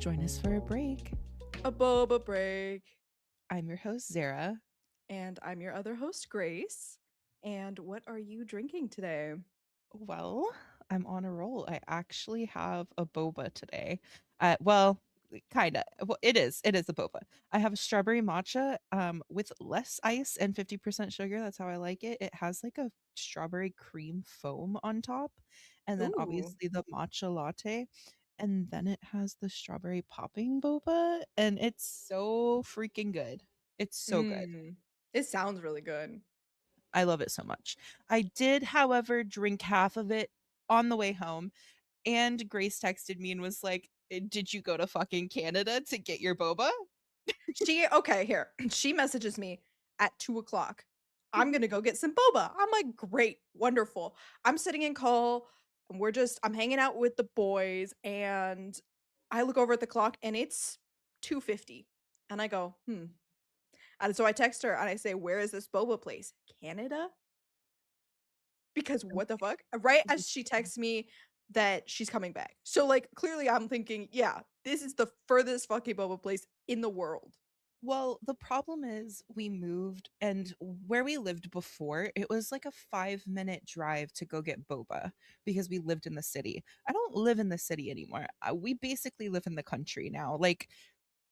Join us for a break. A boba break. I'm your host, Zara. And I'm your other host, Grace. And what are you drinking today? Well, I'm on a roll. I actually have a boba today. Well, kind of. Well, it is. It is a boba. I have a strawberry matcha with less ice and 50% sugar. That's how I like it. It has like a strawberry cream foam on top, and then Ooh. obviously the matcha latte. And then it has the strawberry popping boba, and it's so freaking good. It's so good. Mmm. It sounds really good. I love it so much. I did, however, drink half of it on the way home, and Grace texted me and was like, Did you go to fucking Canada to get your boba?" Okay, here. She messages me at 2 o'clock. I'm gonna go get some boba. I'm like, great, wonderful. I'm sitting in call and I'm hanging out with the boys, and I look over at the clock and it's 2:50. And I go, hmm. And so I text her and I say, where is this boba place? Canada? Because what the fuck? Right as she texts me that she's coming back. So, like, clearly I'm thinking, yeah, this is the furthest fucking boba place in the world. Well, the problem is we moved, and where we lived before, it was like a 5-minute drive to go get boba because we lived in the city. I don't live in the city anymore. We basically live in the country now. Like,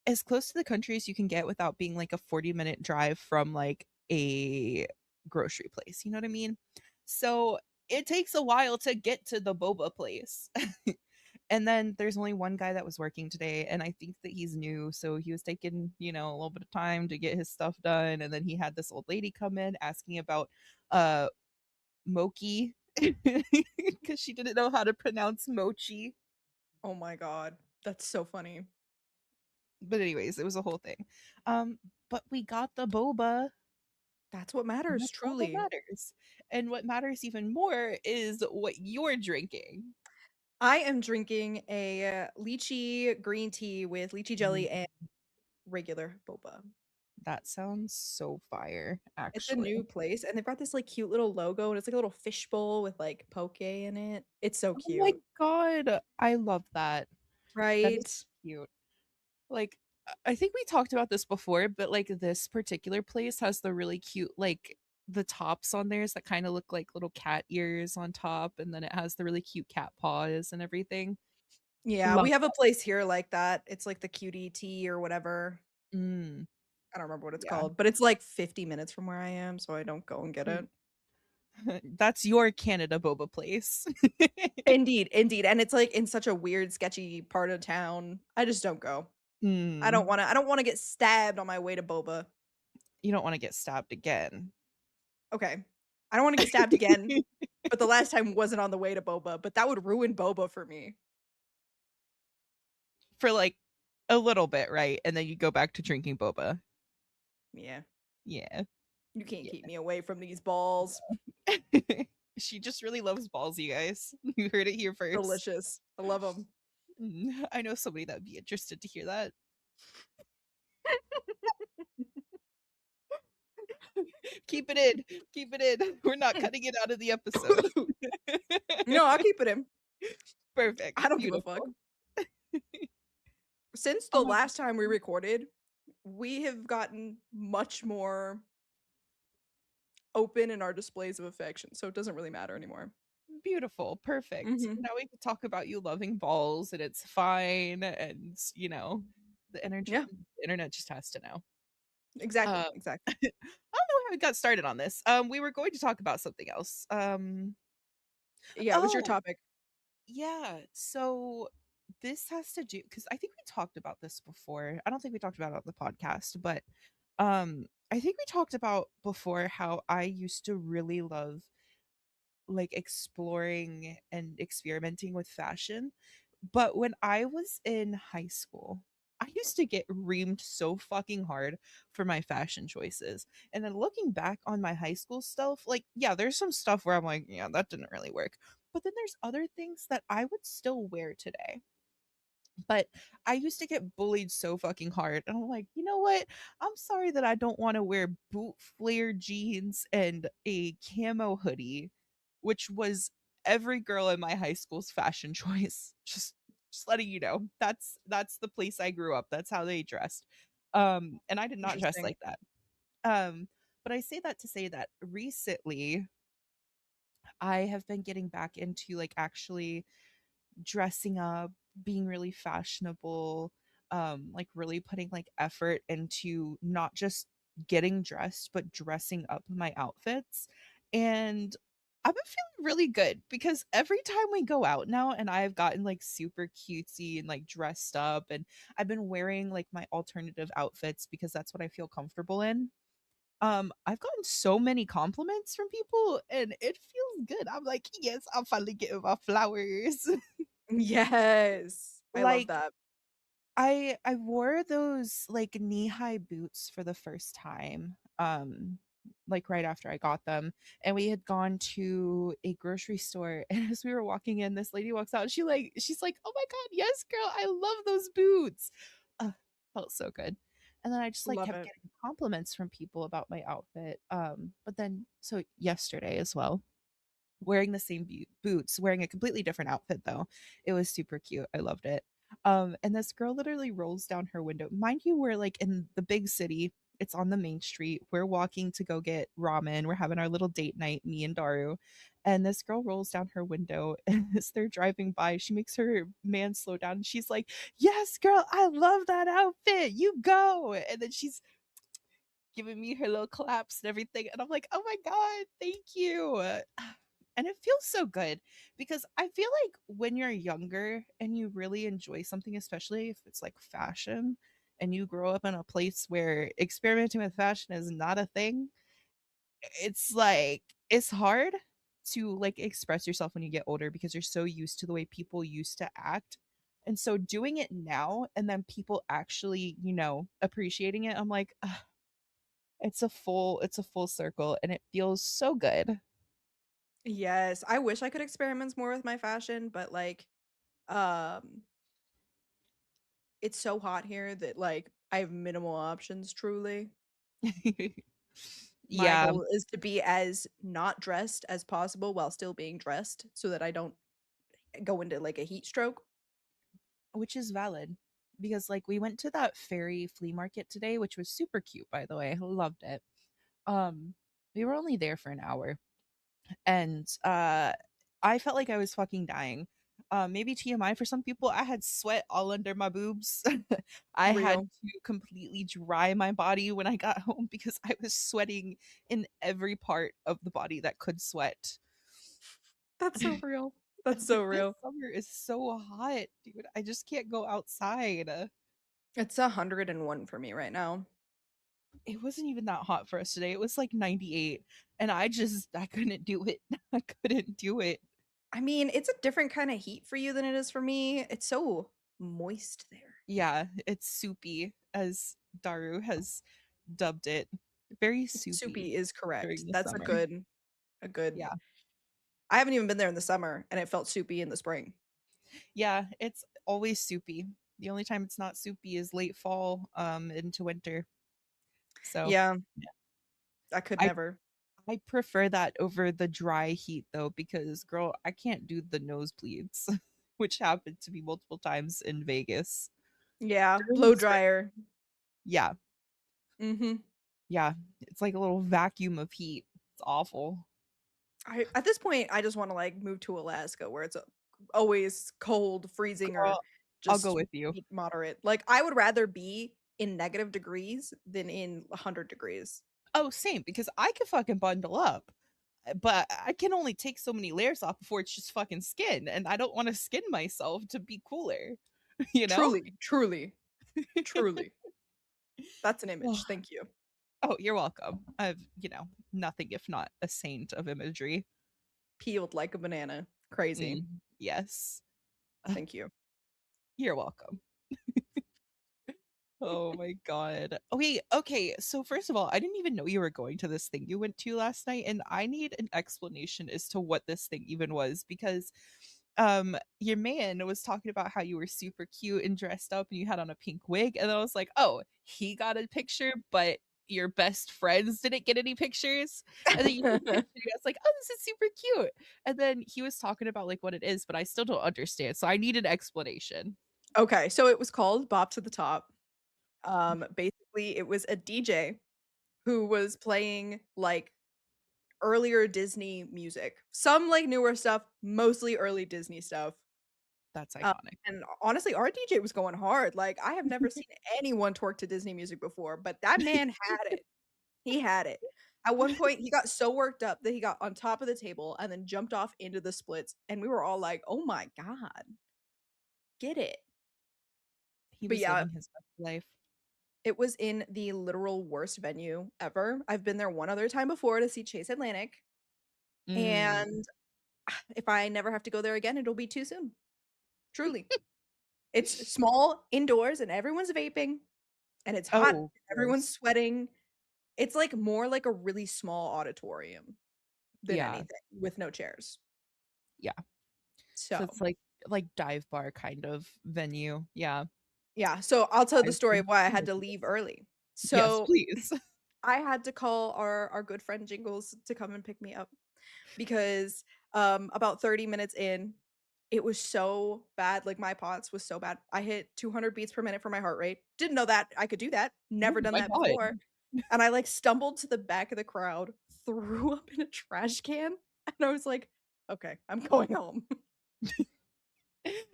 as close to the country as you can get without being like a 40-minute drive from like a grocery place. You know what I mean? So it takes a while to get to the boba place. And then there's only one guy that was working today, and I think that he's new, so he was taking, a little bit of time to get his stuff done, and then he had this old lady come in asking about uh mochi because she didn't know how to pronounce mochi. Oh my god. That's so funny. But anyways, it was a whole thing. Um, but we got the boba, That's what and matters, that's all that truly. matters. And what matters even more is what you're drinking. I am drinking a lychee green tea with lychee Mm, jelly and regular boba. that sounds so fire, It's a actually. new place, and they've got this, like, cute little logo, and it's like a little fishbowl with, like, poke in it. It's so Oh my cute. god, I love that. That is Right? cute. Like, I think we talked about this before, but like this particular place has the really cute, like the tops on theirs that kind of look like little cat ears on top, and then it has the really cute cat paws and everything. Yeah, Love we have a place here like that. It's like the Cutie Tea or whatever. that. Mm, I don't remember what it's yeah. called, but it's like 50 minutes from where I am, so I don't go and get it. That's your Canada boba place. Indeed, indeed, and it's, like, in such a weird, sketchy part of town. I just don't go. Hmm. I don't wanna get stabbed on my way to boba. You don't wanna get stabbed again. Okay. I don't wanna get stabbed again, but the last time wasn't on the way to boba, but that would ruin boba for me. For, like, a little bit, right? And then you go back to drinking boba. Yeah. Yeah, You can't yeah. keep me away from these balls. She just really loves balls, you guys. You heard it here first. Delicious. I love them. I know somebody that would be interested to hear that. Keep it in. Keep it in. We're not cutting it out of the episode. No, I'll keep it in. Perfect. I don't give a fuck. Beautiful. Since the Um, last time we recorded, we have gotten much more open in our displays of affection, so it doesn't really matter anymore. Beautiful. Perfect. Mhm. Now we can talk about you loving balls and it's fine, and Yeah, the internet just has to know. exactly, Uh, exactly. I don't know how we got started on this. We were going to talk about something else. Yeah, it was your Oh, topic. yeah. So this has to do because I think we talked about this before. I don't think we talked about it on the podcast, but I think we talked about before how I used to really love like exploring and experimenting with fashion. But when I was in high school, I used to get reamed so fucking hard for my fashion choices. And then looking back on my high school stuff, like, yeah, there's some stuff where I'm like, yeah, that didn't really work. But then there's other things that I would still wear today. But I used to get bullied so fucking hard. And I'm like, you know what? I'm sorry that I don't want to wear boot flare jeans and a camo hoodie, which was every girl in my high school's fashion choice. Just Just letting you know. That's the place I grew up. That's how they dressed. And I did not dress Interesting. like that. Um, but I say that to say that recently I have been getting back into like actually dressing up, being really fashionable, like really putting like effort into not just getting dressed, but dressing up my outfits. And I've been feeling really good because every time we go out now and I've gotten like super cutesy and like dressed up and I've been wearing like my alternative outfits because that's what I feel comfortable in. I've gotten so many compliments from people and it feels good. I'm like, yes, I'm finally getting my flowers. Yes. I love Like that. I wore those, like, knee-high boots for the first time, like, right after I got them, and we had gone to a grocery store, and as we were walking in, this lady walks out, she's like, "Oh my god, yes, girl, I love those boots." Felt so good, and then I just, like, Love kept it. getting compliments from people about my outfit, but then so yesterday as well, wearing the same boots, wearing a completely different outfit though. It was super cute. I loved it. And this girl literally rolls down her window. Mind you, we're like in the big city. It's on the main street. We're walking to go get ramen. We're having our little date night, me and Daru. And this girl rolls down her window and as they're driving by, she makes her man slow down. And she's like, "Yes, girl, I love that outfit. You go." And then she's giving me her little claps and everything. And I'm like, "Oh my God, thank you." And it feels so good because I feel like when you're younger and you really enjoy something, especially if it's like fashion and you grow up in a place where experimenting with fashion is not a thing, it's like it's hard to like express yourself when you get older because you're so used to the way people used to act. And so doing it now and then people actually, appreciating it, I'm like, "Ugh, it's a full circle and it feels so good." Yes, I wish I could experiment more with my fashion, but, um, it's so hot here that, I have minimal options, truly. My Yeah, goal is to be as not dressed as possible while still being dressed so that I don't go into, a heat stroke. which is valid because like we went to that fairy flea market today, which was super cute by the way. I loved it. Um we were only there for an hour and I felt like I was fucking dying. Maybe TMI for some people. I had sweat all under my boobs. I had Real. to completely dry my body when I got home because I was sweating in every part of the body that could sweat. That's so real. I That's was like, so this real. summer is so hot, dude. I just can't go outside. It's 101 for me right now. It wasn't even that hot for us today. It was like 98 and I couldn't do it. I couldn't do it. I mean, it's a different kind of heat for you than it is for me. It's so moist there. Yeah, it's soupy as Daru has dubbed it. Very soupy Soupy is correct. during the That's a summer. good Yeah. I haven't even been there in the summer and it felt soupy in the spring. Yeah, it's always soupy. The only time it's not soupy is late fall into winter. So, Yeah, yeah. I could I never. I prefer that over the dry heat though because girl, I can't do the nosebleeds, which happened to me multiple times in Vegas Yeah, during blow the spring. dryer. Yeah. Mhm. Yeah, it's like a little vacuum of heat. It's awful. I at this point, I just wanna, move to Alaska where it's, always cold, freezing, or Girl, I'll go just with you. moderate. I would rather be in negative degrees than in 100 degrees. Oh, same, because I can fucking bundle up, but I can only take so many layers off before it's just fucking skin, and I don't wanna skin myself to be cooler, you know? Truly, truly, truly. That's an Oh, image, thank you. oh, you're welcome. I've, nothing if not a saint of imagery. Peeled like a banana. Crazy. Yes. Uh, Thank you. you're welcome. Oh my god. Okay, so first of all, I didn't even know you were going to this thing you went to last night, and I need an explanation as to what this thing even was because your man was talking about how you were super cute and dressed up and you had on a pink wig, and I was like, "Oh, he got a picture, but your best friends didn't get any pictures, and then you took a picture, and I was like, "Oh, this is super cute," and then he was talking about, like, what it is, but I still don't understand, so I need an explanation. Okay, so it was called Bop to the Top. Basically, it was a DJ who was playing, like, earlier Disney music. Some, like, newer stuff, mostly early Disney stuff. That's Um, iconic. and honestly, our DJ was going hard. Like, I have never seen anyone twerk to Disney music before, but that man had it. He had it. At one point, he got so worked up that he got on top of the table and then jumped off into the splits, and we were all like, "Oh my god, get it." He But was yeah, living his best life. it was in the literal worst venue ever. I've been there one other time before to see Chase Atlantic, Mm. and if I never have to go there again, it'll be too soon. Truly. It's small, indoors, and everyone's vaping, and it's hot, Oh, and everyone's gross. sweating. It's, like, more like a really small auditorium than Yeah, anything with no chairs. yeah. So So, it's like dive bar kind of venue. Yeah. yeah, so I'll tell the I've story been of why I to had to those. leave early. Yes, So, please. I had to call our good friend Jingles to come and pick me up because, about 30 minutes in, it was so bad, like, my POTS was so bad. I hit 200 beats per minute for my heart rate. Didn't know that I could do that. Oh Never done my that god. before. And I, like, stumbled to the back of the crowd, threw up in a trash can, and I was like, "Okay, I'm going home."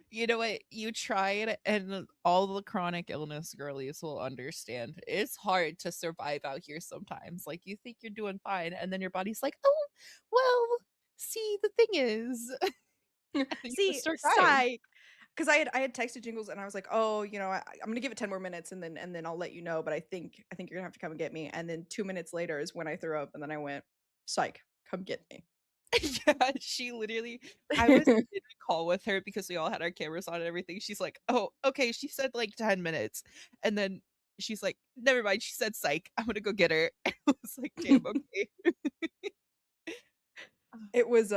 You know what? You try it and all the chronic illness girlies will understand. It's hard to survive out here sometimes. Like you think you're doing fine and then your body's like, "Oh, well, see, the thing is," and then you just See, start dying. psych, because I had texted Jingles and I was like, "Oh, you know, I'm gonna give it 10 more minutes and then I'll let you know, but I think you're gonna have to come and get me." And then 2 minutes later is when I threw up, and then I went, "Psych, come get me." Yeah, she literally I was in a call with her because we all had our cameras on and everything. She's like, "Oh, okay." She said like 10 minutes. And then she's like, "Never mind." She said, "Psych, I'm gonna go get her." I was like, "Damn, okay." It was,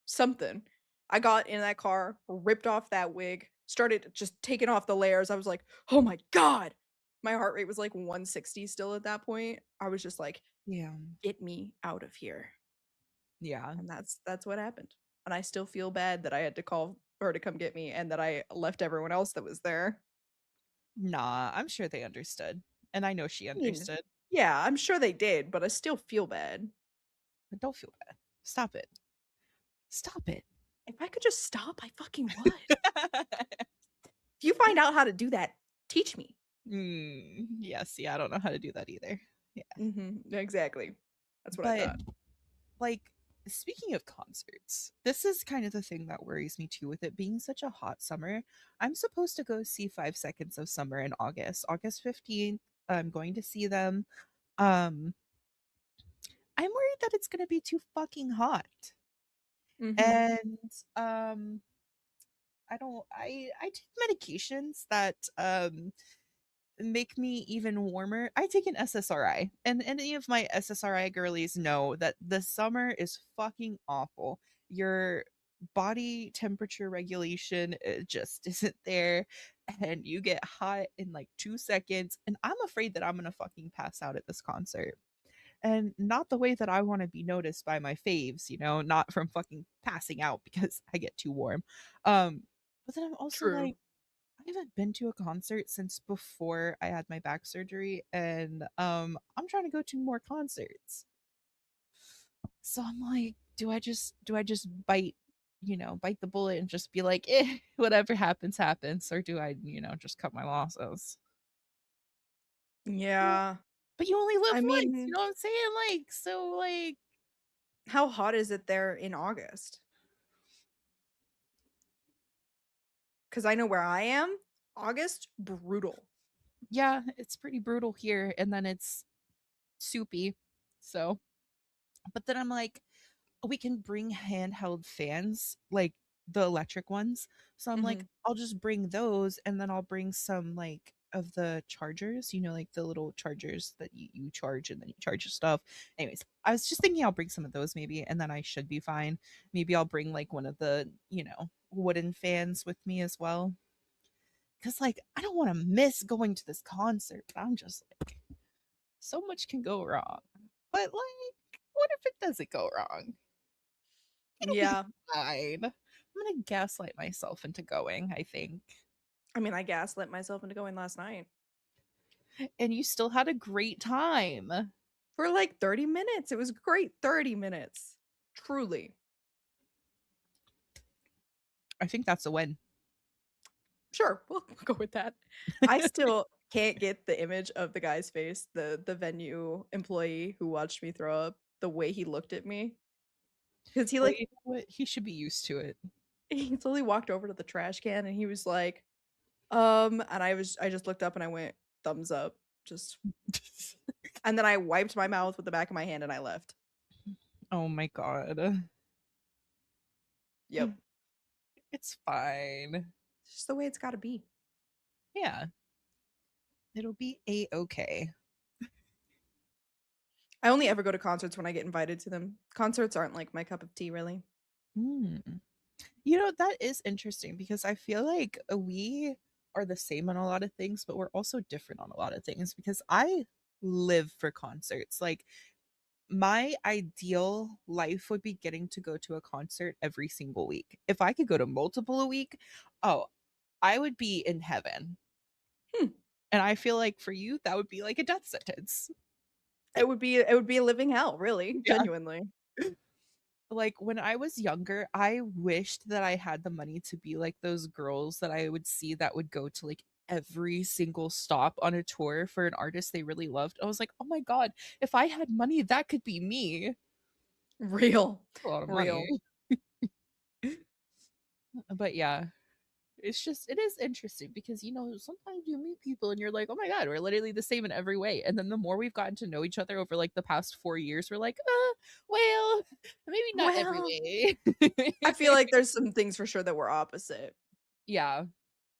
something. I got in that car, ripped off that wig, started just taking off the layers. I was like, "Oh my god." My heart rate was like 160 still at that point. I was just like, Yeah. "Get me out of here." Yeah. And that's what happened. And I still feel bad that I had to call her to come get me and that I left everyone else that was there. Nah, I'm sure they understood. And I know she I mean, understood. yeah, I'm sure they did, but I still feel bad. But don't feel bad. Stop it. Stop it. If I could just stop, I fucking would. If you find out how to do that, teach me. Yeah, see, I don't know how to do that either. Yeah. Mhm, exactly. That's what I But thought. like, speaking of concerts, this is kind of the thing that worries me too with it being such a hot summer. I'm supposed to go see 5 Seconds of Summer in August. August 15th, I'm going to see them. Um, I'm worried that it's gonna be too fucking hot. Mhm. And I don't I take medications that make me even warmer. I take an SSRI, and any of my SSRI girlies know that the summer is fucking awful. Your body temperature regulation just isn't there, and you get hot in like 2 seconds. And I'm afraid that I'm gonna fucking pass out at this concert. And not the way that I want to be noticed by my faves, not from fucking passing out because I get too warm. But then I'm also True. like, I haven't been to a concert since before I had my back surgery, and I'm trying to go to more concerts. So I'm like, do I just bite the bullet and just be like, whatever happens happens, or do I, just cut my losses? Yeah. Yeah. But you only live I once, you mean, know what I'm saying? Like, so like, how hot is it there in August? Because I know where I am, August, brutal. yeah, it's pretty brutal here, and then it's soupy. So, but then I'm like, we can bring handheld fans, like the electric ones. So I'm like, Mhm. I'll just bring those and then I'll bring some like of the chargers, like the little chargers that you charge and then you charge your stuff. Anyways, I was just thinking I'll bring some of those maybe and then I should be fine. Maybe I'll bring like one of the, wooden fans with me as well. Cause like I don't want to miss going to this concert, but I'm just like So much can go wrong. But, like, what if it doesn't go wrong? It'll be Yeah. fine. I'm gonna gaslight myself into going, I think. I mean, I gaslit myself into going last night And you still had a great time. for like 30 minutes. It was great 30 minutes. Truly. I think that's a win. Sure, we'll go with that. I still can't get the image of the guy's face, the venue employee who watched me throw up, the way he looked at me. 'Cause he, Well, like you know what? He should be used to it. he totally walked over to the trash can and he was like, and I just looked up and I went, "Thumbs up." Just and then I wiped my mouth with the back of my hand and I left. Oh my god. Yep. It's fine. It's just the way it's gotta be. Yeah, it'll be a-okay. I only ever go to concerts when I get invited to them. Concerts aren't, like, my cup of tea, really. Mm. You know, that is interesting because I feel like we are the same on a lot of things, but we're also different on a lot of things because I live for concerts. Like, my ideal life would be getting to go to a concert every single week. If I could go to multiple a week, oh, I would be in heaven. Hmm. And I feel like for you, that would be like a death sentence. It would be a living hell, really, Yeah. genuinely. Like, when I was younger, I wished that I had the money to be like those girls that I would see that would go to, like, every single stop on a tour for an artist they really loved. I was like, "Oh my god, if I had money, that could be me." Real. A lot of money. Real. But yeah, it's just it is interesting because, sometimes you meet people and you're like, "Oh my god, we're literally the same in every way." And then the more we've gotten to know each other over, like, the past 4 years, we're like, well, maybe not every Well, I feel way." like there's some things for sure that we're opposite. Yeah.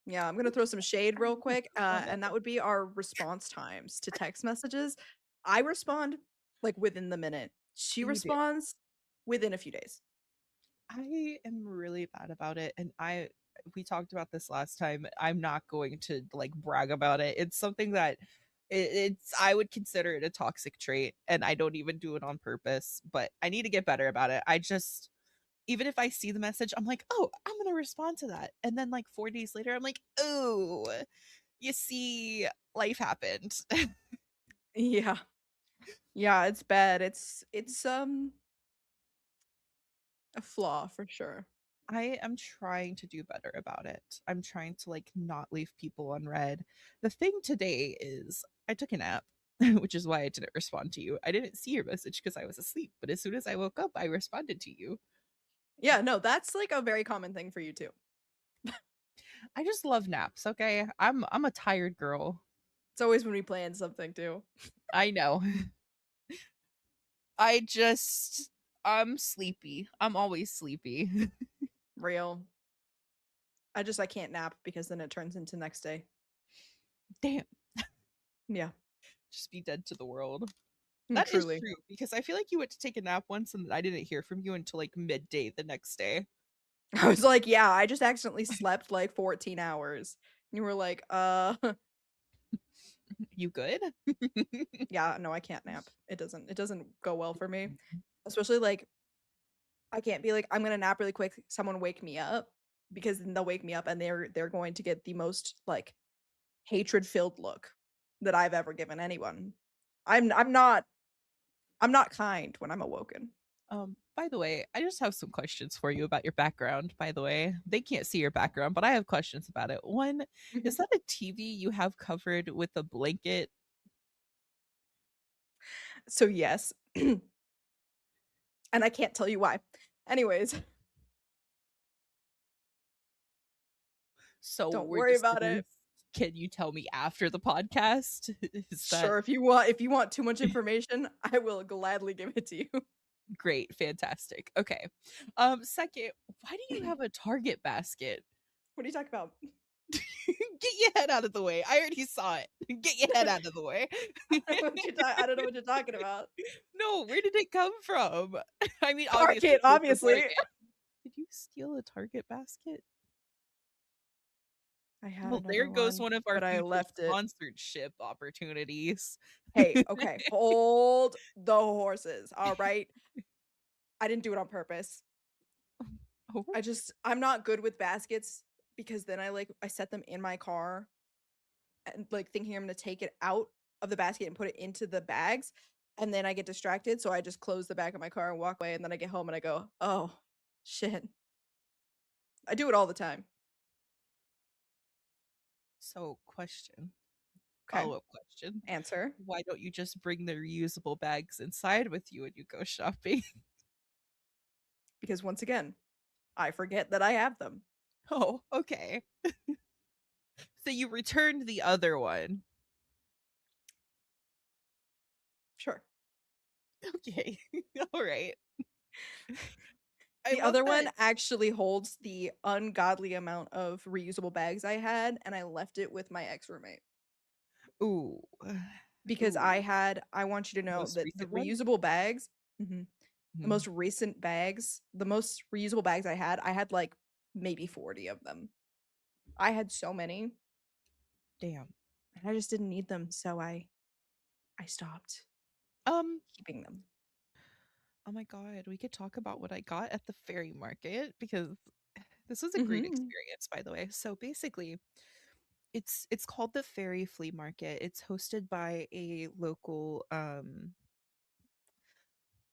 Yeah, I'm gonna throw some shade real quick, and that Oh, would be our response times to text messages. I respond, like, within the minute. She you do. responds within a few days. I am really bad about it, and I we talked about this last time. I'm not going to, like, brag about it. It's something that it's I would consider it a toxic trait, and I don't even do it on purpose, but I need to get better about it. I just even if I see the message, I'm like, "Oh, I'm gonna respond to that." And then, like, 4 days later, I'm like, "Oh, you see, life happened." Yeah. Yeah, it's bad. A flaw for sure. I am trying to do better about it. I'm trying to, like, not leave people unread. The thing today is I took a nap, which is why I didn't respond to you. I didn't see your message because I was asleep, but as soon as I woke up, I responded to you. Yeah, no, that's, like, a very common thing for you too. I just love naps, okay? I'm a tired girl. It's always when we plan something too. I know. I just I'm sleepy. I'm always sleepy. Real. I can't nap because then it turns into next day. Damn, Yeah, just be dead to the world. That is truly. true because I feel like you went to take a nap once and I didn't hear from you until, like, midday the next day. I was like, "Yeah, I just accidentally slept, like, 14 hours." And you were like, You good? yeah, no, I can't nap. It doesn't go well for me." Especially, like, I can't be like, "I'm gonna nap really quick, someone wake me up," because then they'll wake me up and they're going to get the most, like, hatred-filled look that I've ever given anyone. I'm I'm not I'm not kind when I'm awoken. By the way, I just have some questions for you about your background, by the way. They can't see your background, but I have questions about it. One, is that a TV you have covered with a blanket? So, yes, and I can't tell you why. Anyways, So don't we're worry just about gonna it. can you tell me after the podcast? Is that Sure, if you want too much information, I will gladly give it to you. great? Fantastic. Okay. Second, why do you have a Target basket? What are you talking about? Get your head out of the way. I already saw it. Get your head out of the way. I don't know what you're talking about. No, where did it come from? I mean, obviously Target, it was from obviously. Target. Did you steal a Target basket? I had Well, there another goes one, one of our but I future left it. sponsorship opportunities. Hey, okay, hold the horses, alright? I didn't do it on purpose. Oh, I'm not good with baskets because then I set them in my car and, like, thinking I'm gonna take it out of the basket and put it into the bags, and then I get distracted, so I just close the back of my car and walk away, and then I get home and I go, "Oh, shit." I do it all the time. so question, Okay. follow-up question. Answer. Why don't you just bring the reusable bags inside with you when you go shopping? Because once again, I forget that I have them. Oh, okay. So you returned the other one. Sure. Okay. All right. I The love other one that. actually holds the ungodly amount of reusable bags I had, and I left it with my ex-roommate. Ooh. Because Ooh. I want you to know Most that the recent one? reusable bags Mhm. The Mhm. most recent bags the most reusable bags I had, like, maybe 40 of them. I had so many, Damn. and I just didn't need them, so I stopped Um, keeping them. oh my god, we could talk about what I got at the ferry market because this was a great Mhm. experience, by the way. So basically, it's called the Ferry Flea Market. It's hosted by a local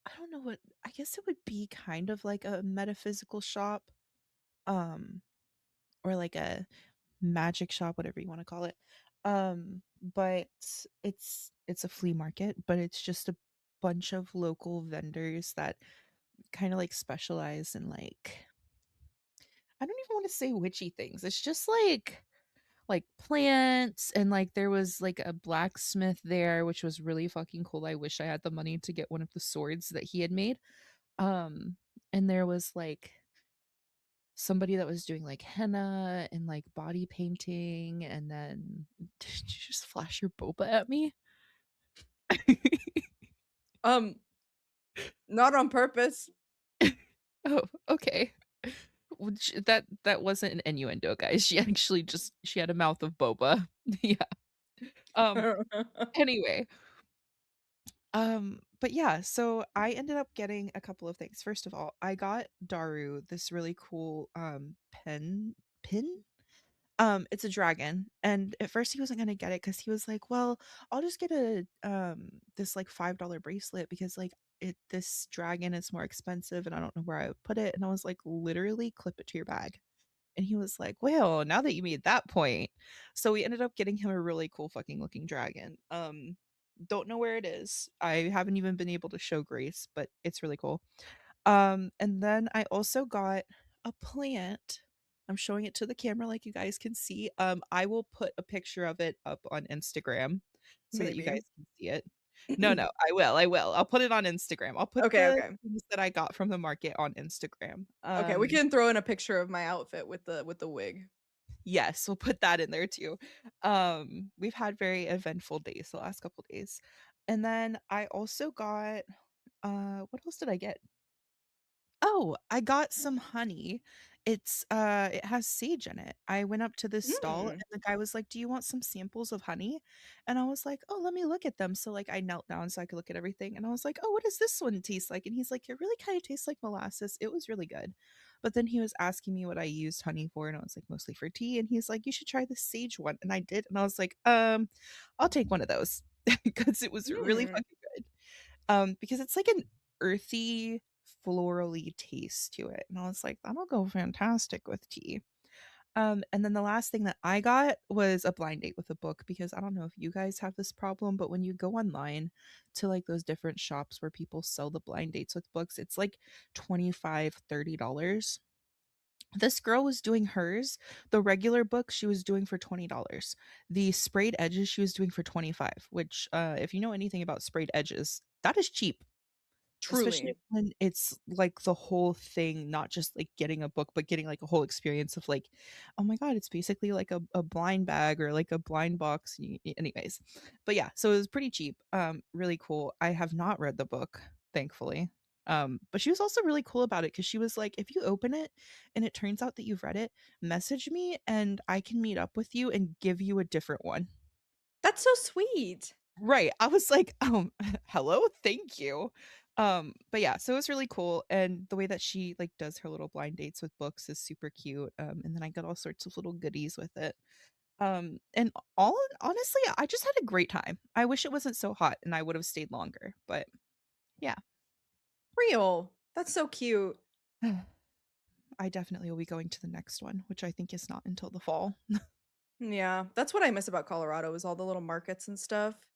I don't know what I guess it would be kind of like a metaphysical shop um or like a magic shop, whatever you want to call it. But it's a flea market, but it's just a bunch of local vendors that kind of like specialize in like I don't even want to say witchy things. It's just like plants and like there was like a blacksmith there which was really fucking cool. I wish I had the money to get one of the swords that he had made. Um and there was like somebody that was doing like henna and like body painting and then did you just flash your boba at me? Um, not on purpose. Oh, okay. Which that wasn't an innuendo, guys. She actually just she had a mouth of boba. Yeah. Um anyway, but yeah, so I ended up getting a couple of things. First of all, I got Daru this really cool pin. It's a dragon, and at first he wasn't gonna get it because he was like, "Well, I'll just get a this like $5 bracelet because like this dragon is more expensive and I don't know where I would put it." And I was like, "Literally clip it to your bag." And he was like, "Well, now that you made that point." So we ended up getting him a really cool fucking looking dragon. Don't know where it is. I haven't even been able to show Grace, but it's really cool. And then I also got a plant. I'm showing it to the camera like you guys can see. I will put a picture of it up on Instagram so that you Maybe. guys can see it. No, no, I will. I will. I'll put it on Instagram. I'll put Okay, the okay. things that I got from the market on Instagram. Okay, we can throw in a picture of my outfit with the wig. Yes, we'll put that in there too. We've had very eventful days the last couple days. And then I also got what else did I get? Oh, I got some honey. It has sage in it. I went up to this stall and Mm. the guy was like, "Do you want some samples of honey?" And I was like, "Oh, let me look at them." So like I knelt down so I could look at everything and I was like, "Oh, what does this one taste like?" And he's like, "It really kind of tastes like molasses." It was really good. But then he was asking me what I used honey for and I was like, "Mostly for tea." And he's like, "You should try the sage one." And I did and I was like, I'll take one of those." Because it was really Mm. fucking good. Because it's like an earthy, florally taste to it, and I was like, "That'll go fantastic with tea." And then the last thing that I got was a blind date with a book because I don't know if you guys have this problem, but when you go online to like those different shops where people sell the blind dates with books, it's like 25, $30. This girl was doing hers. The regular book she was doing for $20. The sprayed edges she was doing for 25, which if you know anything about sprayed edges, that is cheap. Especially Truly. when it's, like, the whole thing, not just, like, getting a book, but getting, like, a whole experience of, like, oh my god, it's basically like a blind bag or, like, a blind box, anyways. But, yeah, so it was pretty cheap, really cool. I have not read the book, thankfully. But she was also really cool about it because she was like, "If you open it and it turns out that you've read it, message me and I can meet up with you and give you a different one." That's so sweet. Right. I was like, hello, thank you." But yeah, so it was really cool, and the way that she, like, does her little blind dates with books is super cute, and then I got all sorts of little goodies with it. And all honestly, I just had a great time. I wish it wasn't so hot and I would have stayed longer, but yeah. Real. That's so cute. I definitely will be going to the next one, which I think is not until the fall. Yeah, that's what I miss about Colorado is all the little markets and stuff.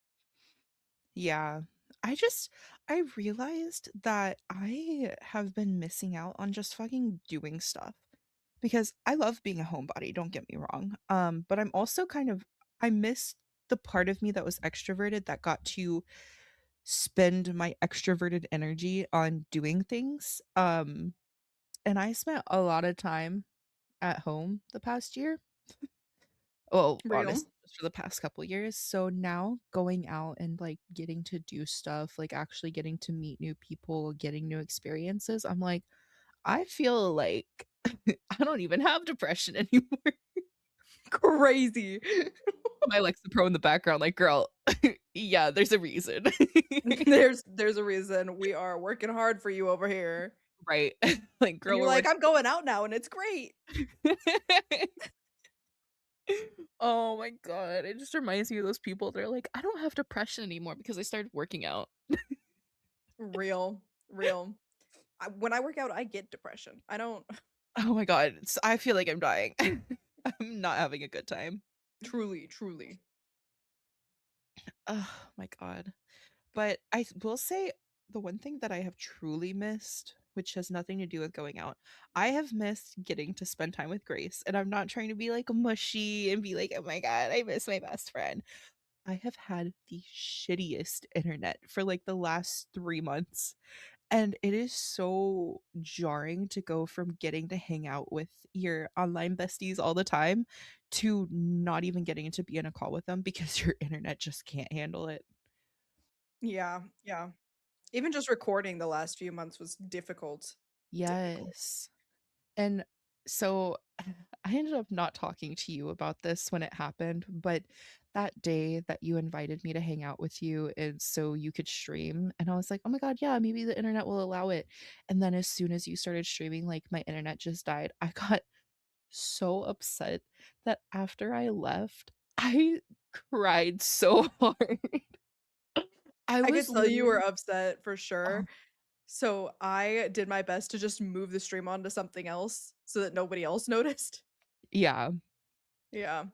Yeah. I realized that I have been missing out on just fucking doing stuff because I love being a homebody, don't get me wrong. But I'm also kind of I miss the part of me that was extroverted that got to spend my extroverted energy on doing things. And I spent a lot of time at home the past year. Well, Real. honestly, just for the past couple years. So now going out and, like, getting to do stuff, like, actually getting to meet new people, getting new experiences, I'm like, I feel like I don't even have depression anymore. Crazy. My Alexa Pro in the background, like, "Girl, yeah, there's a reason." There's a reason we are working hard for you over here. Right. Like, And "Girl, you're we're like, working." "I'm going out now and it's great." Oh my god, it just reminds me of those people, they're like, "I don't have depression anymore because I started working out." Real, real. When I work out, I get depression. I don't Oh my god, I feel like I'm dying. I'm not having a good time. truly, truly. Oh my god. But will say the one thing that I have truly missed, which has nothing to do with going out, I have missed getting to spend time with Grace, and I'm not trying to be, like, mushy and be like, "Oh my god, I miss my best friend." I have had the shittiest internet for, like, the last 3 months. And it is so jarring to go from getting to hang out with your online besties all the time to not even getting to be in a call with them because your internet just can't handle it. Yeah, yeah. Even just recording the last few months was difficult. Difficult. Yes. And so I ended up not talking to you about this when it happened, but that day that you invited me to hang out with you and so you could stream, and I was like, "Oh my god, yeah, maybe the internet will allow it." And then as soon as you started streaming, like, my internet just died. I got so upset that after I left, I cried so hard. I I was could tell you were literally upset for oh, sure. So I did my best to just move the stream onto something else so that nobody else noticed. yeah. Yeah.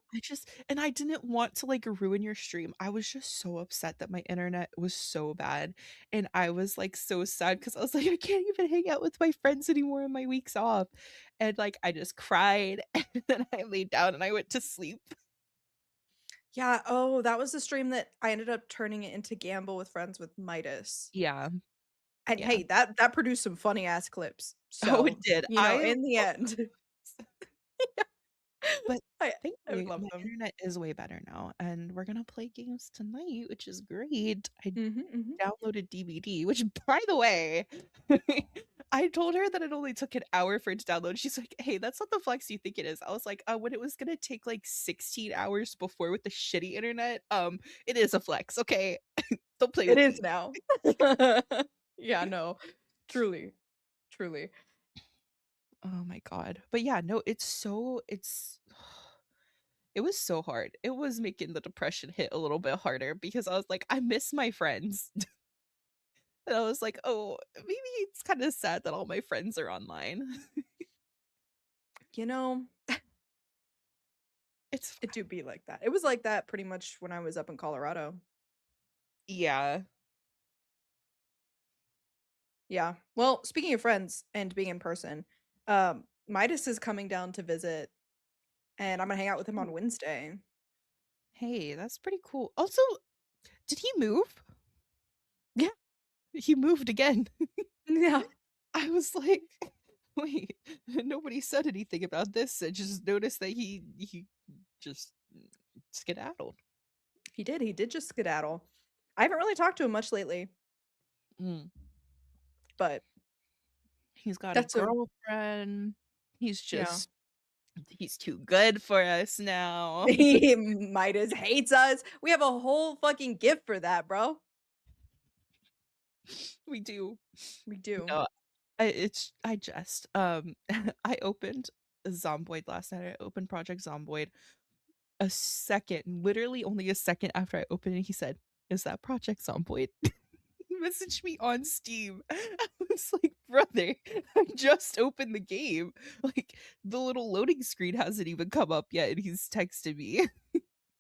I didn't want to, like, ruin your stream. I was just so upset that my internet was so bad, and I was, like, so sad because I was like, "I can't even hang out with my friends anymore on my weeks off." And, like, I just cried, and then I laid down and I went to sleep. Yeah, oh, that was the stream that I ended up turning it into Gamble with Friends with Midas. Yeah, And yeah. hey, that produced some funny ass clips. Oh, it So, did. you know, I in the love end, those. But I thankfully, love my them. internet is way better now, and we're gonna play games tonight, which is great. I Mhm, mhm. downloaded DVD, which, by the way, I told her that it only took an hour for it to download. She's like, "Hey, that's not the flex you think it is." I was like, when it was gonna take, like, 16 hours before with the shitty internet, it is a flex, okay? Don't play It with is me." now. Yeah, no. Truly, truly. Oh my god. But yeah, no, it's it was so hard. It was making the depression hit a little bit harder because I was like, "I miss my friends." And I was like, "Oh, maybe it's kinda sad that all my friends are online." You know, It's it fine. do be like that. It was like that pretty much when I was up in Colorado. Yeah. Yeah. Well, speaking of friends and being in person, Midas is coming down to visit, and I'm gonna hang out with him on Ooh, Wednesday. hey, that's pretty cool. Also, did he move? Yeah. He moved again. Yeah. I was like, "Wait, nobody said anything about this. I just noticed that he just skedaddled." He did just skedaddle. I haven't really talked to him much lately, Mm. but He's got a that's a girlfriend. He's yeah. just he's too good for us now. He Midas hates us. We have a whole fucking gift for that, bro. We do. We do. No, I just, I opened Zomboid last night. I opened Project Zomboid a second, literally only a second after I opened it, he said, "Is that Project Zomboid?" He messaged me on Steam. I was like, "Brother, I just opened the game." Like, the little loading screen hasn't even come up yet, and he's texted me.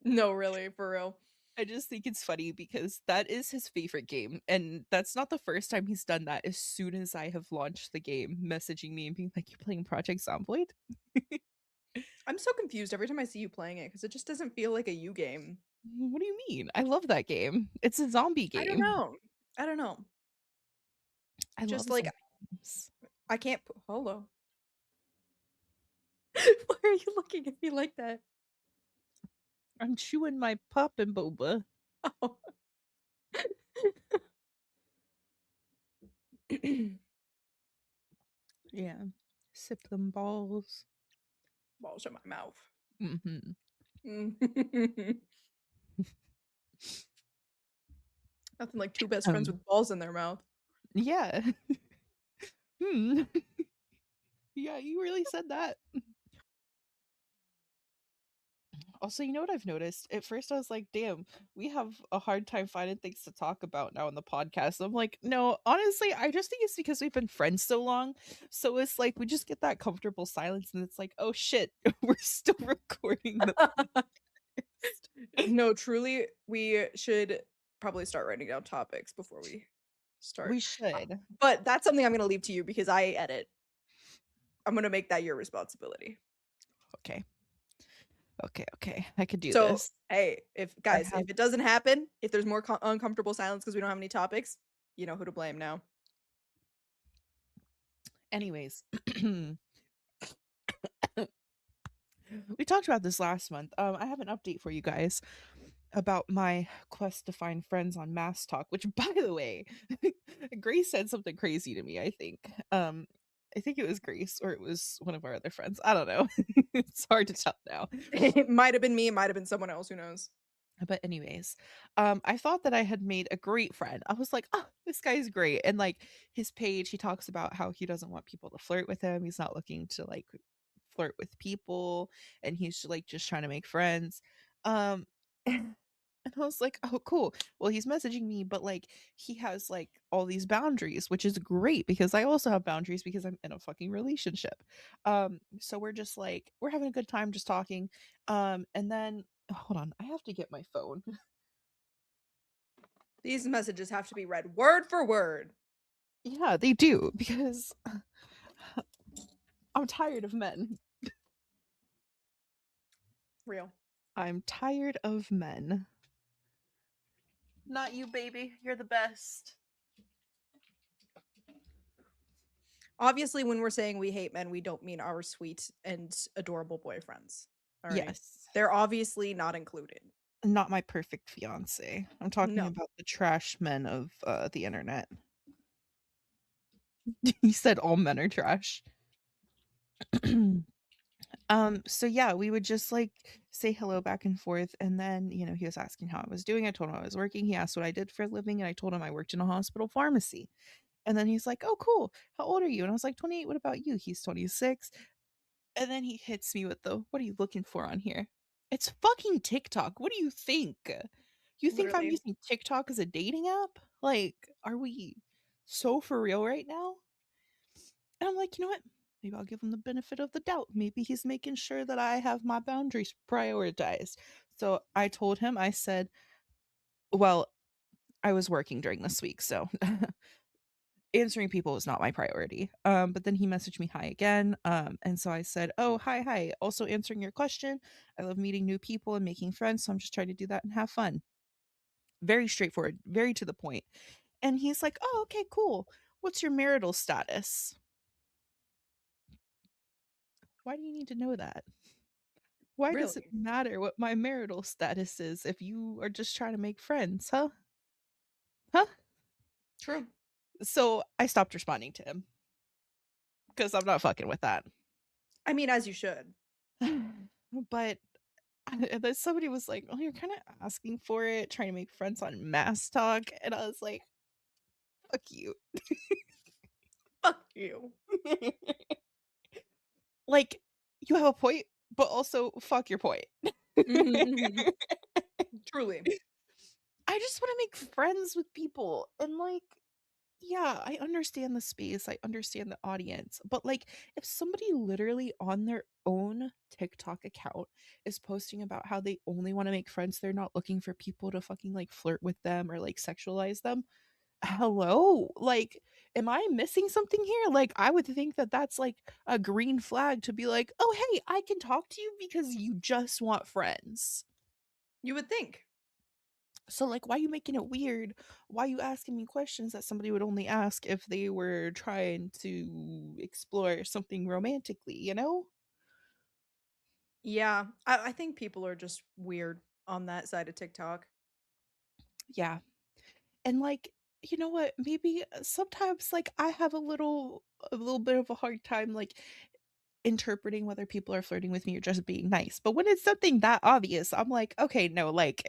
No, really, for real. I just think it's funny because that is his favorite game, and that's not the first time he's done that as soon as I have launched the game, messaging me and being like, "You're playing Project Zomboid?" I'm so confused every time I see you playing it because it just doesn't feel like a you game. "What do you mean? I love that game. It's a zombie I don't game. know. I don't know. I love Just like zombie games." I can't p hello. Why are you looking at me like that? I'm chewing my poppin' boba. Oh. Yeah. Sip them balls. Balls in my mouth. Mhm. Nothing like two best friends Um, with balls in their mouth. yeah. Hmm. Yeah, you really said that. Also, you know what I've noticed? At first, I was like, damn, we have a hard time finding things to talk about now on the podcast. I'm like, no, honestly, I just think it's because we've been friends so long. So it's like we just get that comfortable silence, and it's like, oh shit, we're still recording the podcast. No, truly, we should probably start writing down topics before we start. We Uh, should. but that's something I'm gonna leave to you because I edit. I'm gonna make that your responsibility. Okay. Okay. Okay. I could do So, this. hey, if I guys, have, if it doesn't happen, if there's more uncomfortable silence because we don't have any topics, you know who to blame now. anyways. We talked about this last month. I have an update for you guys about my quest to find friends on Mass Talk, which by the way, Grace said something crazy to me, I think. I think it was Grace or it was one of our other friends. I don't know. It's hard to tell now. It might have been me, it might have been someone else, who knows? But anyways, I thought that I had made a great friend. I was like, "Oh, this guy's great." And like his page, he talks about how he doesn't want people to flirt with him. He's not looking to like flirt with people and he's like just trying to make friends. Um and I was like, "Oh, cool." Well, he's messaging me, but like he has like all these boundaries, which is great because I also have boundaries because I'm in a fucking relationship. So we're just like we're having a good time just talking. And then hold on, I have to get my phone. These messages have to be read word for word. Yeah, they do because I'm tired of men. Real. I'm tired of men. Not you, baby. You're the best. Obviously, when we're saying we hate men, we don't mean our sweet and adorable boyfriends. All right. Yes. They're obviously not included. Not my perfect fiance. I'm talking No. about the trash men of the internet. He said all men are trash. So yeah, we would just like say hello back and forth, and then he was asking how I was doing. I told him I was working. He asked what I did for a living, and I told him I worked in a hospital pharmacy. And then he's like, "Oh, cool. How old are you?" And I was like, 28. What about you? He's 26. And then he hits me with the, "What are you looking for on here?" It's fucking TikTok. What do you think? You think I'm Literally. using TikTok as a dating app? Like, are we so for real right now? And I'm like, you know what? Maybe I'll give him the benefit of the doubt. Maybe he's making sure that I have my boundaries prioritized. So I told him, I said, well, I was working during this week, so answering people was not my priority. But then he messaged me hi again. And so I said, "Oh, hi, hi. Also answering your question. I love meeting new people and making friends, so I'm just trying to do that and have fun." Very straightforward, very to the point. And he's like, "Oh, okay, cool. What's your marital status?" Why do you need to know that? Why does it Really. matter what my marital status is if you are just trying to make friends, huh? Huh? True. So I stopped responding to him because I'm not fucking with that. I mean, as you should. But and then somebody was like, "Oh, you're kinda asking for it, trying to make friends on Mass Talk," and I was like, "Fuck you." Fuck you. Like, you have a point, but also fuck your point. Mhm, mhm. Truly. I just wanna make friends with people, and, like, yeah, I understand the space, I understand the audience, but, like, if somebody literally on their own TikTok account is posting about how they only wanna make friends, they're not looking for people to fucking, like, flirt with them or, like, sexualize them, hello? Like, am I missing something here? Like, I would think that that's, like, a green flag to be like, "Oh, hey, I can talk to you because you just want friends." You would think. So, like, why are you making it weird? Why are you asking me questions that somebody would only ask if they were trying to explore something romantically, you know? Yeah, I think people are just weird on that side of TikTok. Yeah. And, like, you know what? Maybe sometimes, like, I have a little bit of a hard time, like, interpreting whether people are flirting with me or just being nice. But when it's something that obvious, I'm like, "Okay, no, like,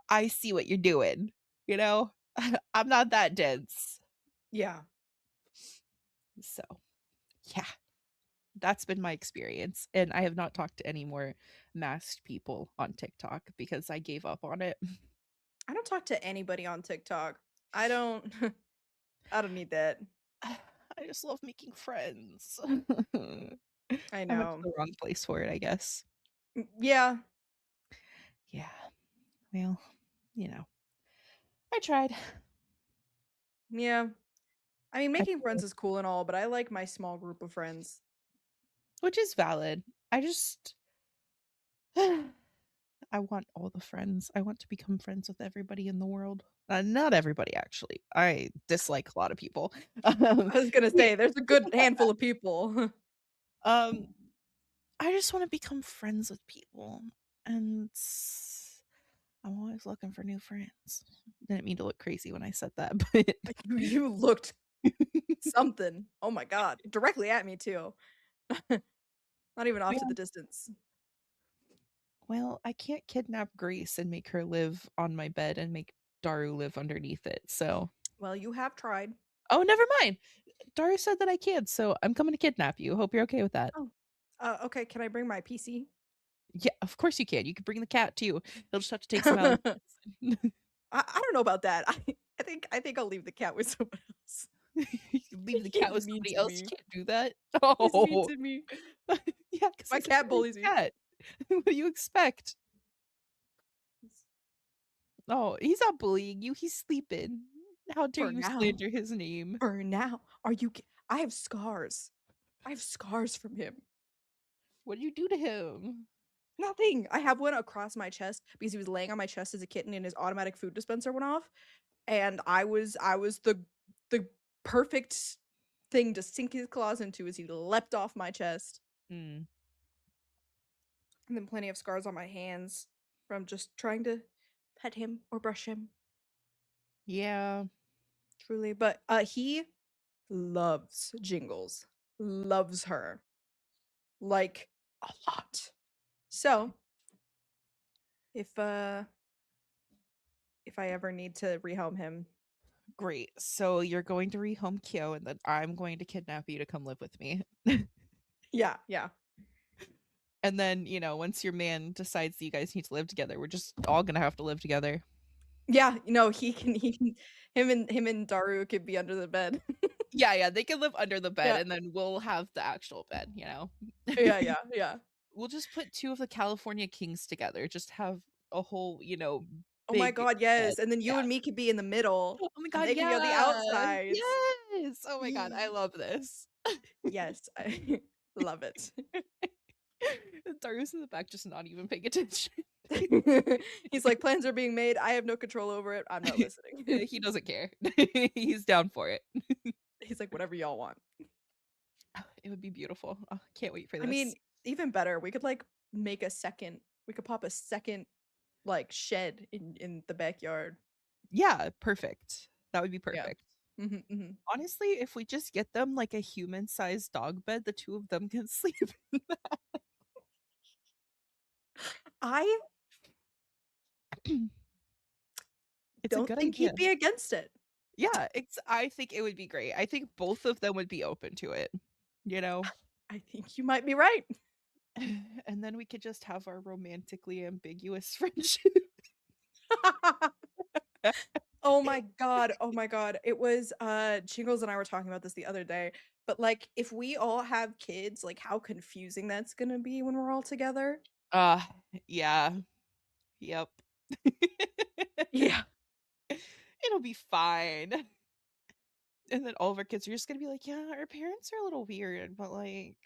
I see what you're doing," you know? I'm not that dense. Yeah. So, yeah. That's been my experience, and I have not talked to any more masked people on TikTok because I gave up on it. I don't talk to anybody on TikTok. I don't I don't need that. I just love making friends. I I went to know. the wrong place for it, I guess. Yeah. Yeah, well, you know, I tried. Yeah. I mean, I making friends tried, is cool and all, but I like my small group of friends. which is valid. I just I want all the friends. I want to become friends with everybody in the world. Not everybody, actually. I dislike a lot of people. Um, I was gonna yeah, say, there's a good handful of people. um I just wanna become friends with people, and I'm always looking for new friends. Didn't mean to look crazy when I said that, but You looked something. Oh my god. Directly at me too. Not even off to yeah, the distance. well, I can't kidnap Grace and make her live on my bed and make Daru live underneath it, so Well, you have tried. oh, never mind. Daru said that I can, so I'm coming to kidnap you. Hope you're okay with that. Oh. Okay, can I bring my PC? Yeah, of course you can. You can bring the cat too. He'll just have to take some out. I don't know about that. I think I'll leave the cat with someone else. You can leave the cat He's with mean somebody to else. You me. can't do that. He's mean Oh. to me. Yeah, because My he's a cat nice bullies me. cat. What do you expect? Oh, he's not bullying you, he's sleeping. How dare For you now. slander his name? For now. Are you ki I have scars. I have scars from him. What did you do to him? Nothing. I have one across my chest because he was laying on my chest as a kitten and his automatic food dispenser went off, and I was the perfect thing to sink his claws into as he leapt off my chest. Mm, And then plenty of scars on my hands from just trying to pet him or brush him, yeah, truly. But, he loves Jingles. Loves her, like, a lot. So, if, if I ever need to rehome him. great. So you're going to rehome Kyo, and then I'm going to kidnap you to come live with me. Yeah, yeah. And then, once your man decides that you guys need to live together, we're just all gonna have to live together. Yeah, he can him and Daru could be under the bed. Yeah, yeah, they can live under the bed, Yeah. and then we'll have the actual bed. Yeah, yeah, yeah. We'll just put 2 of the California Kings together, just have a whole, Oh my big god, bed. yes, and then Yeah. you and me could be in the middle, Oh my and god, they could be on the yeah! outsides. Yes! Oh my god, I Ye love this. Yes, I love it. Daru's in the back just not even paying attention. He's like, "Plans are being made, I have no control over it, I'm not listening." He doesn't care. He's down for it. He's like, "Whatever y'all want." It would be beautiful. Oh, can't wait for I mean, this. even better, we could, like, we could pop a second, like, shed in the backyard. Yeah, perfect. That would be Yeah. perfect. Mhm, mhm. Honestly, if we just get them, like, a human-sized dog bed, the 2 of them can sleep in that. I It's a don't good think idea. he'd be against it. Yeah, I think it would be great. I think both of them would be open to it, you know? I think you might be right. And then we could just have our romantically ambiguous friendship. Oh my god. It was, Jingles and I were talking about this the other day, but, like, if we all have kids, like, how confusing that's gonna be when we're all together. Uh, yeah. Yep. Yeah. It'll be fine. And then all of our kids are just gonna be like, "Yeah, our parents are a little weird, but, like,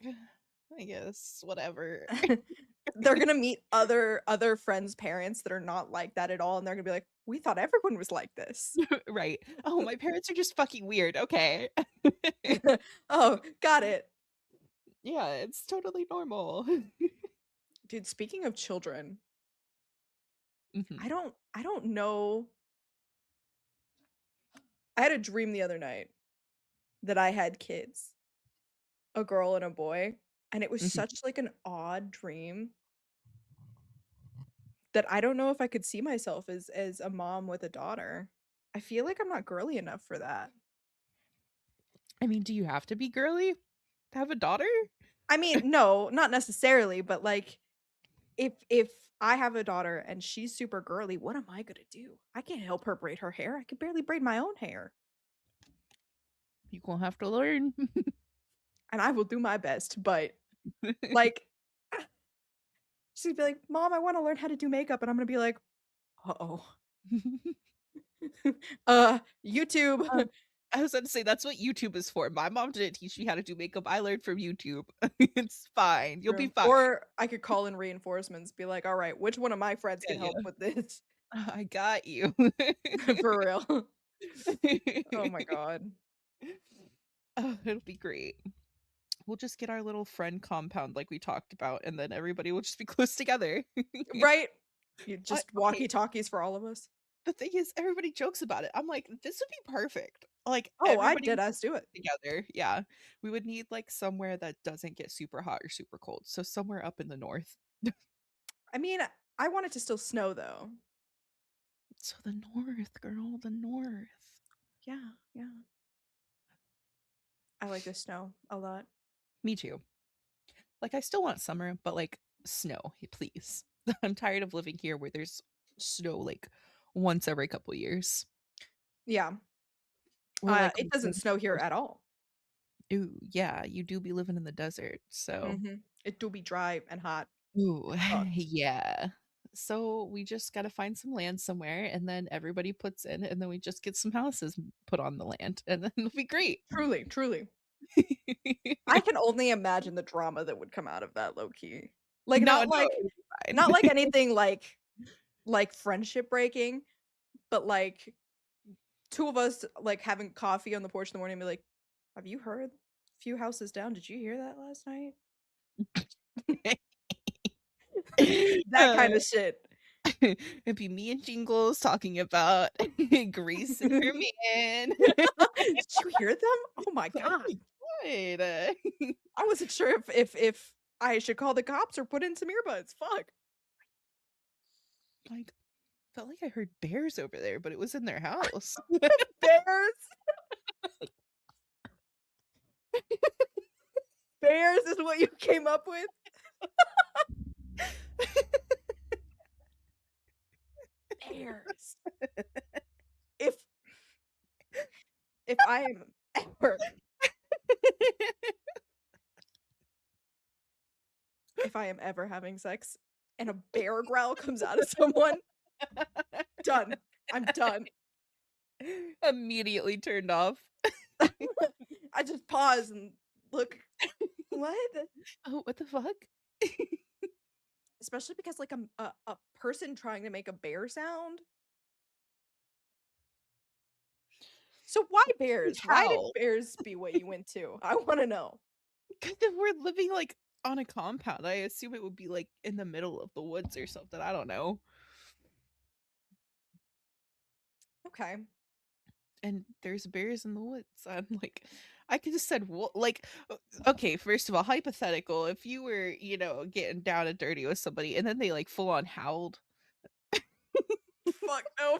I guess whatever." They're gonna meet other friends' parents that are not like that at all, and they're gonna be like, "We thought everyone was like this." Right. "Oh, my parents are just fucking weird, okay." Oh, got it. Yeah, it's totally normal. Dude, speaking of children, Mhm, I don't know. I had a dream the other night that I had kids, a girl and a boy, and it was mhm. such, like, an odd dream that I don't know if I could see myself as a mom with a daughter. I feel like I'm not girly enough for that. I mean, do you have to be girly to have a daughter? I mean, no, not necessarily, but, like, if I have a daughter and she's super girly, what am I gonna do? I can't help her braid her hair. I can barely braid my own hair, You gon' have to learn. and I will do my best, but, like, she'd be like, "Mom, I wanna learn how to do makeup," and I'm gonna be like, "Uh-oh." Um, YouTube. I was about to say that's what YouTube is for. My mom didn't teach me how to do makeup, I learned from YouTube. It's fine, you'll be True. fine. Or I could call in reinforcements, be like, "Alright, which one of my friends Yeah, can help yeah. with this?" I got you. For real. Oh my god. Oh, it'll be great. We'll just get our little friend compound like we talked about, and then everybody will just be close together. Right? You I just okay, walkie-talkies for all of us. the thing is everybody jokes about it. I'm like, "This would be perfect." Like, Oh, I everybody did would us do it. together, yeah. We would need, like, somewhere that doesn't get super hot or super cold, so somewhere up in the north. I mean, I want it to still snow, though. So the north, girl, the north. Yeah, yeah. I like the snow a lot. Me too. Like, I still want summer, but, like, snow, please. I'm tired of living here where there's snow, like, once every couple years. Yeah. Or, like, It one doesn't snow here first at all. ooh, yeah, you do be living in the desert, so Mhm. It do be dry and hot. ooh, It sucks. yeah. So, we just gotta find some land somewhere, and then everybody puts in, and then we just get some houses put on the land, and then it'll be great. Truly, truly. I can only imagine the drama that would come out of that low key. Like, No, no, it'll be not like fine. anything like friendship breaking, but, like, 2 of us, like, having coffee on the porch in the morning and be like, "Have you heard? Few houses down, did you hear that last night?" That Uh, kinda shit. it'd be me and Jingles talking about Grease and her man. Did you hear them? Oh my Oh god. my god. I wasn't sure if I should call the cops or put in some earbuds, fuck. Like, felt like I heard bears over there, but it was in their house. Bears? Bears is what you came up with? Bears. If if I am ever if I am ever having sex and a bear growl comes out of someone, done. I'm done. Immediately turned off. I just pause and look, "What?" Oh, what the fuck? Especially because, like, a person trying to make a bear sound? So why bears? Why did How? bears be what you went to? I wanna know. 'Cause if we're living, like, on a compound, I assume it would be, like, in the middle of the woods or something, I don't know. Okay. and there's bears in the woods. I'm like, I could have said, like, okay, first of all, hypothetical, if you were, getting down and dirty with somebody and then they like full on howled. Fuck no.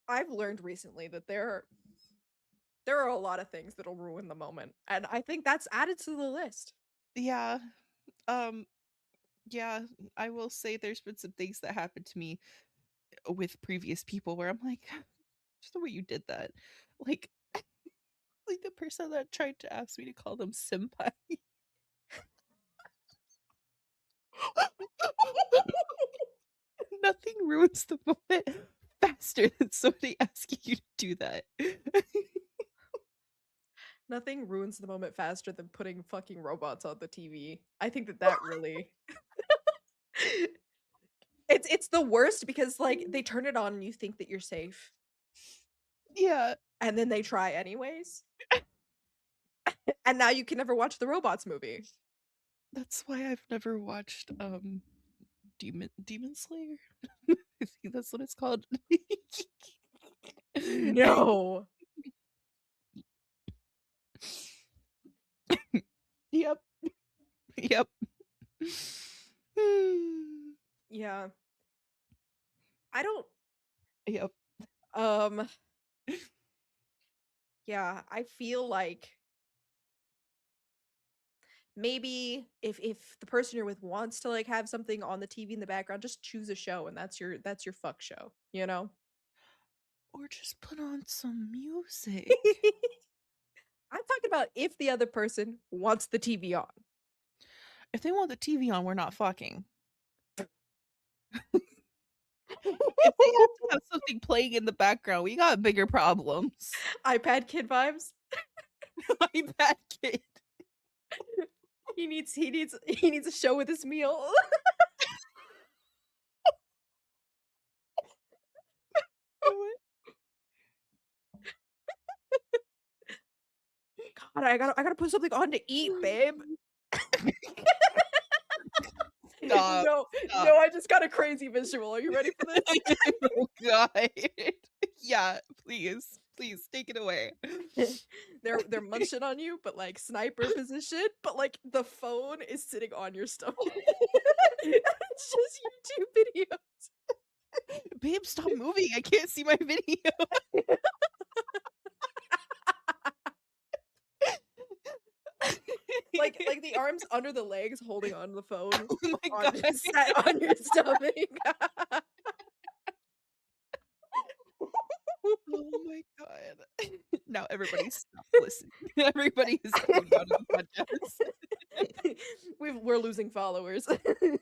I've learned recently that there are a lot of things that'll ruin the moment, and I think that's added to the list. Yeah. Um, yeah, I will say there's been some things that happened to me with previous people where I'm like, just the way you did that. Like, like the person that tried to ask me to call them senpai. Nothing ruins the moment faster than somebody asking you to do that. Nothing ruins the moment faster than putting fucking robots on the TV. I think that that really it's the worst because, like, they turn it on and you think that you're safe, Yeah, and then they try anyways, and now you can never watch the robots movie. that's why I've never watched, Demon Slayer? I think that's what it's called. No. Yep, yep. Yeah. I don't Yep. um, yeah, I feel like maybe if the person you're with wants to, like, have something on the TV in the background, just choose a show and that's your fuck show, you know? Or just put on some music. I'm talking about if the other person wants the TV on. If they want the TV on, we're not fucking. If they have to have something playing in the background, we got bigger problems. iPad kid vibes. My bad kid. He needs a show with his meal. What? God, I gotta put something on to eat, babe. Stop, No, stop. no, I just got a crazy visual. Are you ready for this? Oh god. Yeah, please, please take it away. They're munching on you, but like sniper position, but like the phone is sitting on your stomach. It's just YouTube videos. Babe, stop moving. I can't see my video. Like the arms under the legs holding onto the phone Oh my on god. set on your stomach. Oh my god. Now everybody stop listening. Everybody is tuned out of the podcast. We're losing followers. How did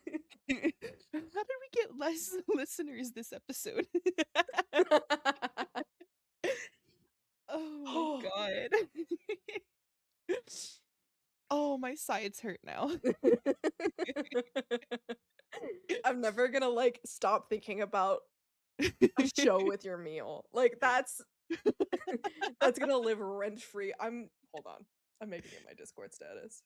we get less listeners this episode? Oh my god. Oh, my sides hurt now. I'm never gonna, like, stop thinking about a show with your meal. Like, that's gonna live rent free. Hold on. I'm making it my Discord status.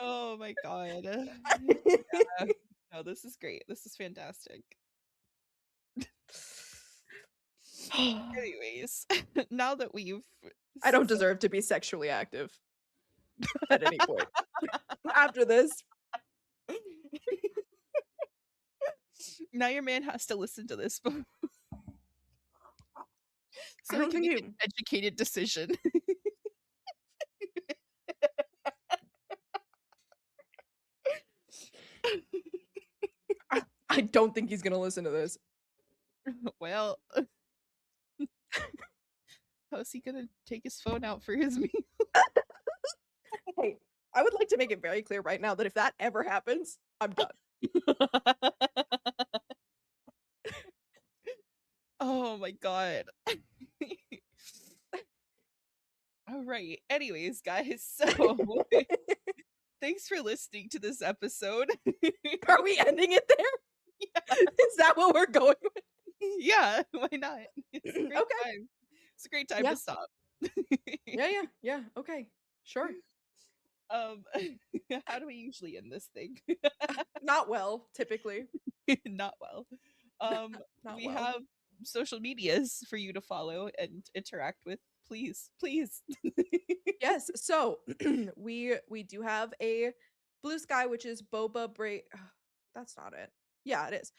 Oh my god. Yeah. No, this is great. This is fantastic. Anyways, now that we've I don't set deserve to be sexually active at any point. After this, now your man has to listen to this I so he don't can think make an you educated decision. I don't think he's gonna listen to this. Well, how's he gonna take his phone out for his meal? Hey, I would like to make it very clear right now that if that ever happens, I'm done. Oh my god. Alright, anyways, guys, so thanks for listening to this episode. Are we ending it there? Is that what we're going with? Yeah, why not? It's a great Okay. time. It's a great time to Yeah. stop. Yeah, yeah, yeah. Okay. Sure. Um, how do we usually end this thing? Not well, typically. Not well. Not We well. have social medias for you to follow and interact with. Please, please. Yes. So we do have a Blue Sky, which is Boba Break. That's not it. Yeah, it is.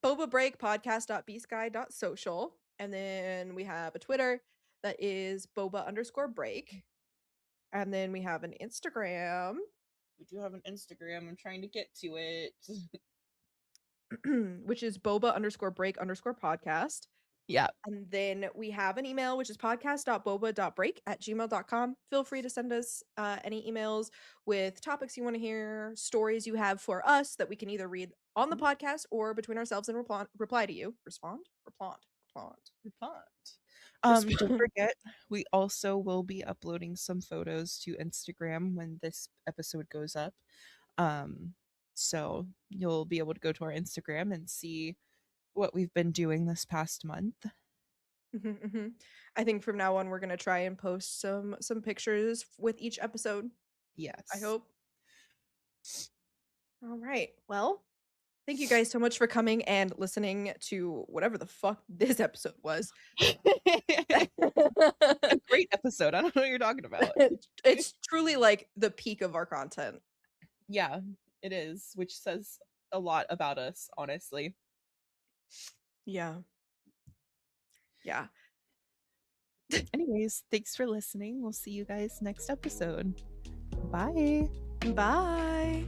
Boba Break podcast.bsky.social. And then we have a Twitter that is boba underscore break. And then we have an Instagram, We do have an Instagram. I'm trying to get to it. which is boba underscore break underscore podcast. Yeah. And then we have an email, which is podcast.boba.break@gmail.com. Feel free to send us any emails with topics you want to hear, stories you have for us that we can either read on the podcast or between ourselves and reply to you. Respond? Respond. Report. Don't Respond. forget, we also will be uploading some photos to Instagram when this episode goes up. Um, so you'll be able to go to our Instagram and see what we've been doing this past month. Mhm, mhm. I think from now on we're gonna try and post some pictures with each episode. I Yes. hope. All right. Well, thank you guys so much for coming and listening to whatever the fuck this episode was. A great episode. I don't know what you're talking about. It's truly like the peak of our content. Yeah, it is, which says a lot about us, honestly. Yeah. Yeah. Anyways, thanks for listening. We'll see you guys next episode. Bye. Bye.